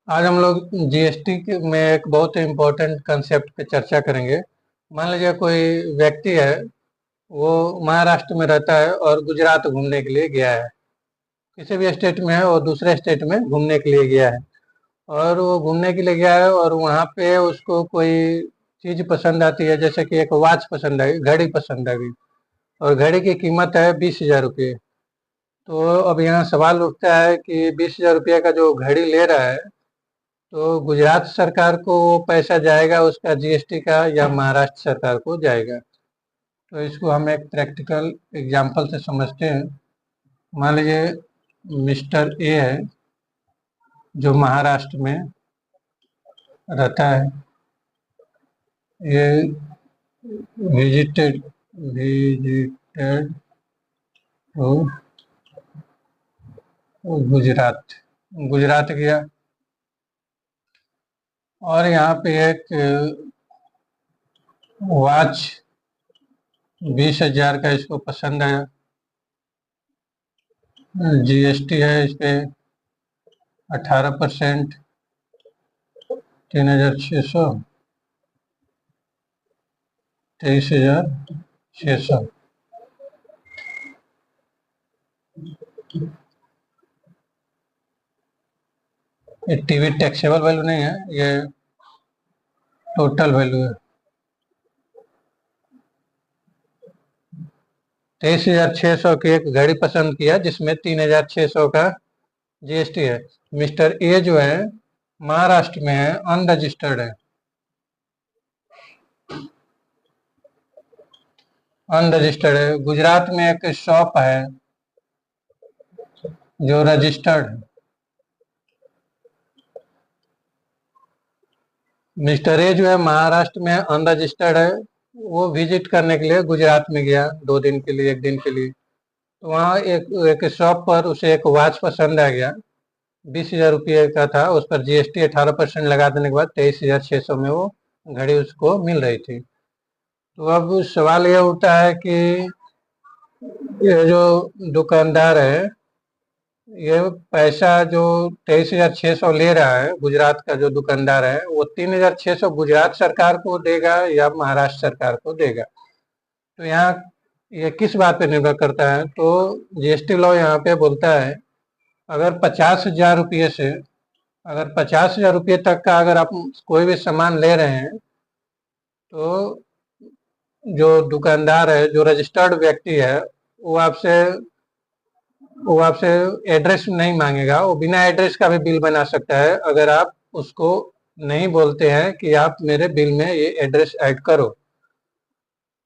आज हम लोग जीएसटी में एक बहुत इम्पोर्टेंट कंसेप्ट पे चर्चा करेंगे। मान लीजिए कोई व्यक्ति है, वो महाराष्ट्र में रहता है और गुजरात घूमने के लिए गया है। किसी भी स्टेट में है, वो दूसरे स्टेट में घूमने के लिए गया है और वो घूमने के लिए गया है और वहाँ पे उसको कोई चीज़ पसंद आती है, जैसे कि एक वॉच पसंद आई, घड़ी पसंद आ गई और घड़ी की कीमत है 20,000 रुपये। तो अब यहाँ सवाल उठता है कि 20,000 रुपये का जो घड़ी ले रहा है, तो गुजरात सरकार को वो पैसा जाएगा उसका जीएसटी का, या महाराष्ट्र सरकार को जाएगा। तो इसको हम एक प्रैक्टिकल एग्जांपल से समझते हैं। मान लीजिए मिस्टर ए है, जो महाराष्ट्र में रहता है। ये visited visited to Gujarat Gujarat गया और यहाँ पे एक वॉच 20,000 का इसको पसंद आया। जीएसटी है इस पे 18%, 3,600, 23,600। ये टीवी टैक्सेबल वैल्यू नहीं है, ये टोटल वैल्यू है। 23,600 की एक घड़ी पसंद किया जिसमें 3,600 का जीएसटी है। मिस्टर ए जो है महाराष्ट्र में है, अनरजिस्टर्ड है। अनरजिस्टर्ड है। गुजरात में एक शॉप है जो रजिस्टर्ड है। मिस्टर ए जो है महाराष्ट्र में अनरजिस्टर्ड है। वो विजिट करने के लिए गुजरात में गया 2 दिन के लिए, 1 दिन के लिए। तो वहाँ एक शॉप पर उसे एक वॉच पसंद आ गया। 20,000 रुपये का था, उस पर जीएसटी 18% लगा देने के बाद 23,600 में वो घड़ी उसको मिल रही थी। तो अब सवाल ये उठता है कि ये जो दुकानदार है, ये पैसा जो 23,600 ले रहा है, गुजरात का जो दुकानदार है, वो 3,600 गुजरात सरकार को देगा या महाराष्ट्र सरकार को देगा। तो यहाँ ये किस बात पे निर्भर करता है? तो जीएसटी लॉ यहाँ पे बोलता है, अगर 50,000 रुपये से, अगर 50,000 रुपये तक का अगर आप कोई भी सामान ले रहे हैं, तो जो दुकानदार है, जो रजिस्टर्ड व्यक्ति है, वो आपसे वो आपसे एड्रेस नहीं मांगेगा। वो बिना एड्रेस का भी बिल बना सकता है, अगर आप उसको नहीं बोलते हैं कि आप मेरे बिल में ये एड्रेस ऐड करो।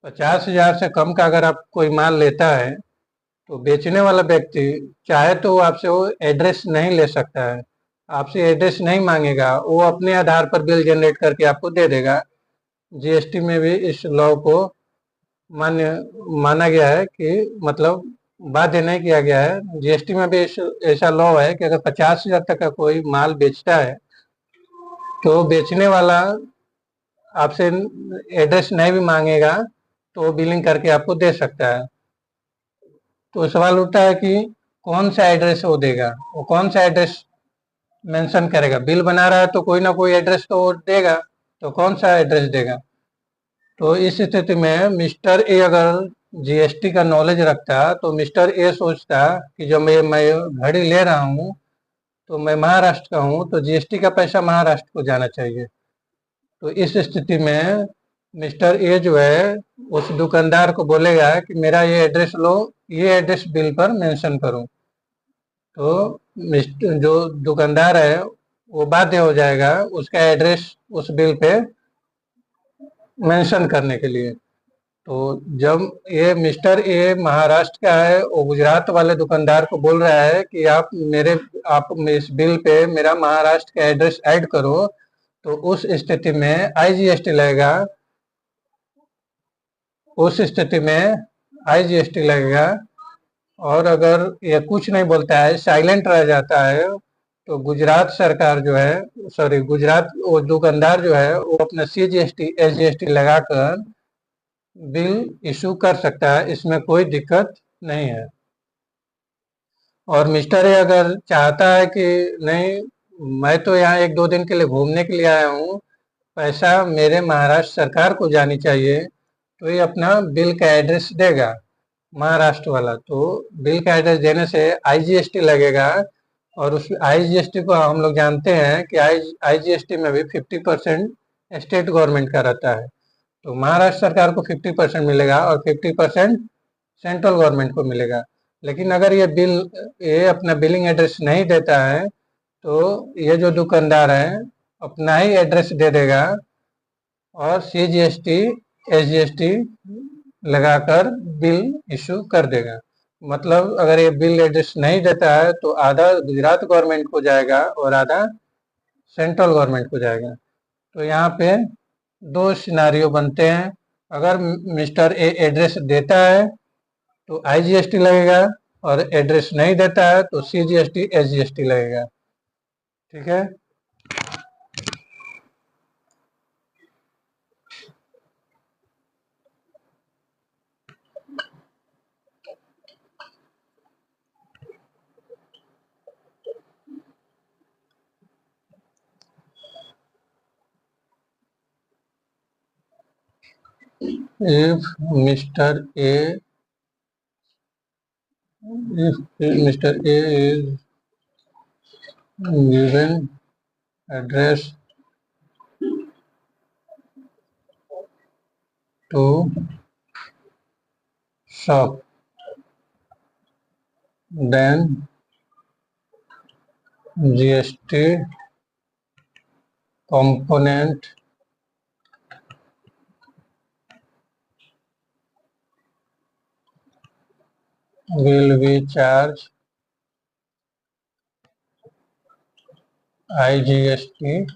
50,000 से कम का अगर आप कोई माल लेता है, तो बेचने वाला व्यक्ति चाहे तो आपसे वो एड्रेस नहीं ले सकता है, आपसे एड्रेस नहीं मांगेगा, वो अपने आधार पर बिल जनरेट करके आपको दे देगा। जीएसटी में भी इस लॉ को मान्य माना गया है कि मतलब बाध्य नहीं किया गया है। जीएसटी में भी ऐसा लॉ है कि अगर 50,000 तक का कोई माल बेचता है, तो बेचने वाला आपसे एड्रेस नहीं भी मांगेगा, तो वो बिलिंग करके आपको दे सकता है। तो सवाल उठता है कि कौन सा एड्रेस वो देगा, वो कौन सा एड्रेस मेंशन करेगा। बिल बना रहा है तो कोई ना कोई एड्रेस तो वो देगा, तो कौन सा एड्रेस देगा? तो इस स्थिति में मिस्टर ए अगर जीएसटी का नॉलेज रखता, तो मिस्टर ए सोचता कि जो मैं घड़ी ले रहा हूँ, तो मैं महाराष्ट्र का हूँ, तो जीएसटी का पैसा महाराष्ट्र को जाना चाहिए। तो इस स्थिति में मिस्टर ए जो है उस दुकानदार को बोलेगा कि मेरा ये एड्रेस लो, ये एड्रेस बिल पर मेंशन करो। तो मिस्टर जो दुकानदार है वो बाध्य हो जाएगा उसका एड्रेस उस बिल पे मेंशन करने के लिए। तो जब ये मिस्टर ए महाराष्ट्र का है, वो गुजरात वाले दुकानदार को बोल रहा है कि आप इस बिल पे मेरा महाराष्ट्र का एड्रेस ऐड करो, तो उस स्थिति में आईजीएसटी लगेगा। उस स्थिति में आईजीएसटी लगेगा। और अगर ये कुछ नहीं बोलता है, साइलेंट रह जाता है, तो गुजरात सरकार जो है, सॉरी गुजरात वो दुकानदार जो है, वो अपना सीजीएसटी एसजीएसटी लगाकर बिल इशू कर सकता है, इसमें कोई दिक्कत नहीं है। और मिस्टर ए अगर चाहता है कि नहीं, मैं तो यहाँ 1-2 दिन के लिए घूमने के लिए आया हूँ। पैसा मेरे महाराष्ट्र सरकार को जानी चाहिए, तो ये अपना बिल का एड्रेस देगा महाराष्ट्र वाला। तो बिल का एड्रेस देने से आईजीएसटी लगेगा, और उस आईजीएसटी को हम लोग जानते हैं कि आईजीएसटी में भी 50% स्टेट गवर्नमेंट का रहता है। तो महाराष्ट्र सरकार को 50% मिलेगा और 50% सेंट्रल गवर्नमेंट को मिलेगा। लेकिन अगर ये अपना बिलिंग एड्रेस नहीं देता है, तो ये जो दुकानदार है अपना ही एड्रेस दे देगा और सीजीएसटी एसजीएसटी लगाकर बिल इशू कर देगा। मतलब अगर ये बिल एड्रेस नहीं देता है तो आधा गुजरात गवर्नमेंट को जाएगा और आधा सेंट्रल गवर्नमेंट को जाएगा। तो यहाँ पे दो सिनारियो बनते हैं। अगर मिस्टर ए एड्रेस देता है तो आईजीएसटी लगेगा, और एड्रेस नहीं देता है तो सीजीएसटी एसजीएसटी लगेगा। ठीक है। if Mr. A if Mr. A is given address to shop, then GST component will be charged IGST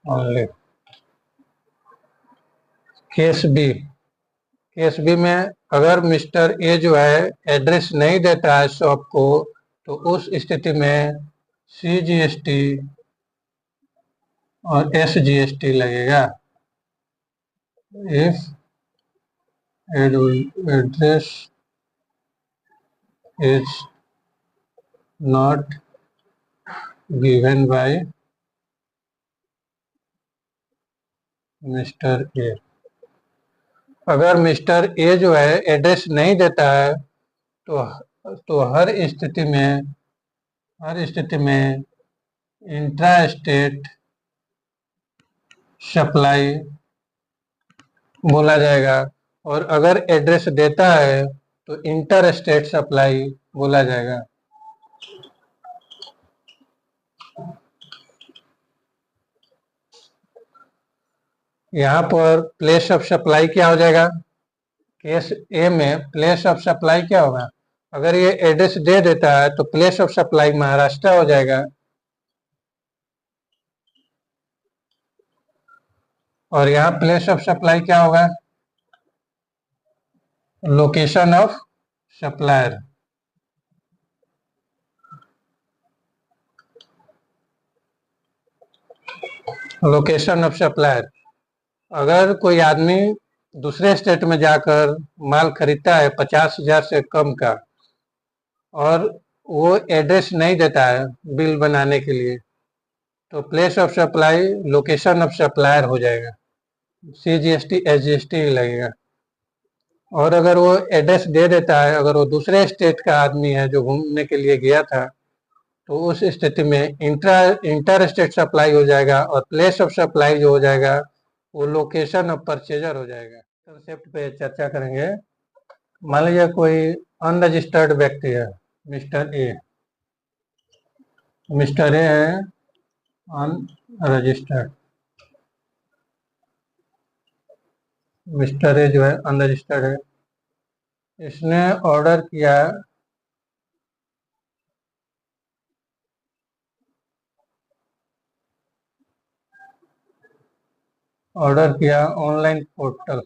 only. Case B में अगर मिस्टर ए जो है एड्रेस नहीं देता है शॉप को, तो उस स्थिति में सीजीएसटी और एसजीएसटी लगेगा। If address is not given by mister A, अगर मिस्टर ए जो है एड्रेस नहीं देता है तो हर स्थिति में इंट्रा स्टेट सप्लाई बोला जाएगा, और अगर एड्रेस देता है तो इंटर स्टेट सप्लाई बोला जाएगा। यहाँ पर प्लेस ऑफ सप्लाई क्या हो जाएगा? केस ए में प्लेस ऑफ सप्लाई क्या होगा? अगर ये एड्रेस दे देता है तो प्लेस ऑफ सप्लाई महाराष्ट्र हो जाएगा, और यहाँ प्लेस ऑफ सप्लाई क्या होगा? Location of supplier. Location of supplier, अगर कोई आदमी दूसरे स्टेट में जाकर माल खरीदता है 50,000 से कम का, और वो एड्रेस नहीं देता है बिल बनाने के लिए, तो place of supply location of supplier हो जाएगा, सीजीएसटी एसजीएसटी लगेगा। और अगर वो एड्रेस दे देता है, अगर वो दूसरे स्टेट का आदमी है जो घूमने के लिए गया था, तो उस स्थिति में इंटर स्टेट सप्लाई हो जाएगा, और प्लेस ऑफ सप्लाई जो हो जाएगा वो लोकेशन ऑफ परचेजर हो जाएगा। कंसेप्ट पे चर्चा करेंगे। मान लीजिए कोई अनरजिस्टर्ड व्यक्ति है, मिस्टर ए है अनरजिस्टर्ड। मिस्टर ए जो है अनरजिस्टर्ड है, इसने ऑर्डर किया online portal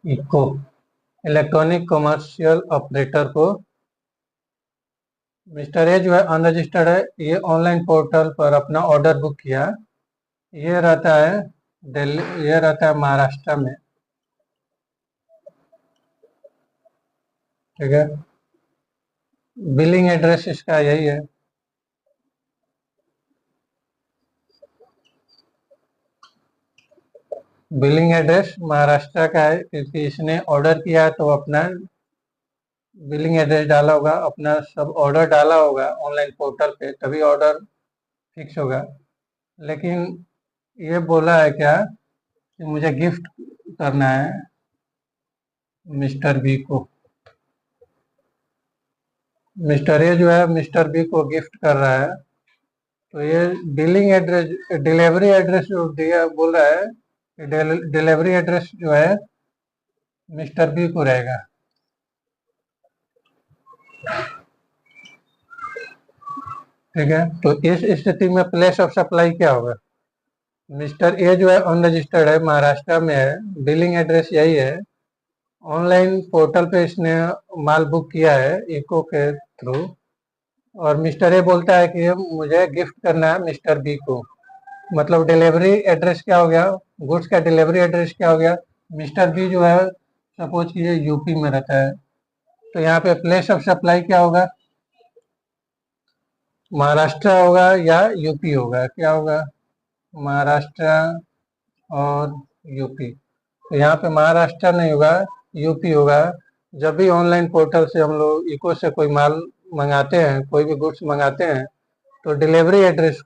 eco electronic commercial operator को। मिस्टर ए जो है अनरजिस्टर्ड है, ये ऑनलाइन पोर्टल पर अपना ऑर्डर बुक किया। ये रहता है दिल्ली, ये रहता है महाराष्ट्र में। ठीक है, बिलिंग एड्रेस इसका यही है। बिलिंग एड्रेस महाराष्ट्र का है क्योंकि इसने ऑर्डर किया है तो अपना बिलिंग एड्रेस डाला होगा, अपना सब ऑर्डर डाला होगा ऑनलाइन पोर्टल पे, तभी ऑर्डर फिक्स होगा। लेकिन ये बोला है क्या कि मुझे गिफ्ट करना है मिस्टर बी को। मिस्टर ए जो है मिस्टर बी को गिफ्ट कर रहा है, तो ये बिलिंग एड्रेस डिलीवरी एड्रेस जो दिया बोल रहा है कि डिलीवरी एड्रेस जो है मिस्टर बी को रहेगा। ठीक है, तो इस स्थिति में प्लेस ऑफ सप्लाई क्या होगा? मिस्टर ए जो है अनरजिस्टर्ड है, महाराष्ट्र में है, बिलिंग एड्रेस यही है, ऑनलाइन पोर्टल पे इसने माल बुक किया है इको के थ्रू, और मिस्टर ए बोलता है कि मुझे गिफ्ट करना है मिस्टर बी को। मतलब डिलीवरी एड्रेस क्या हो गया, गुड्स का डिलीवरी एड्रेस क्या हो गया? मिस्टर बी जो है सपोज कीजिए यूपी में रहता है, तो यहाँ पे प्लेस ऑफ सप्लाई क्या होगा? महाराष्ट्र होगा या यूपी होगा? क्या होगा? महाराष्ट्र और यूपी। तो यहाँ पे महाराष्ट्र नहीं होगा, यूपी होगा। जब भी ऑनलाइन पोर्टल से हम लोग इको से कोई माल मंगाते हैं, कोई भी गुड्स मंगाते हैं, तो डिलीवरी एड्रेस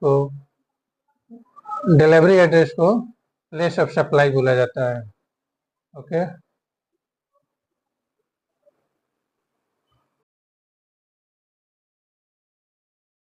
को प्लेस ऑफ सप्लाई बोला जाता है। ओके।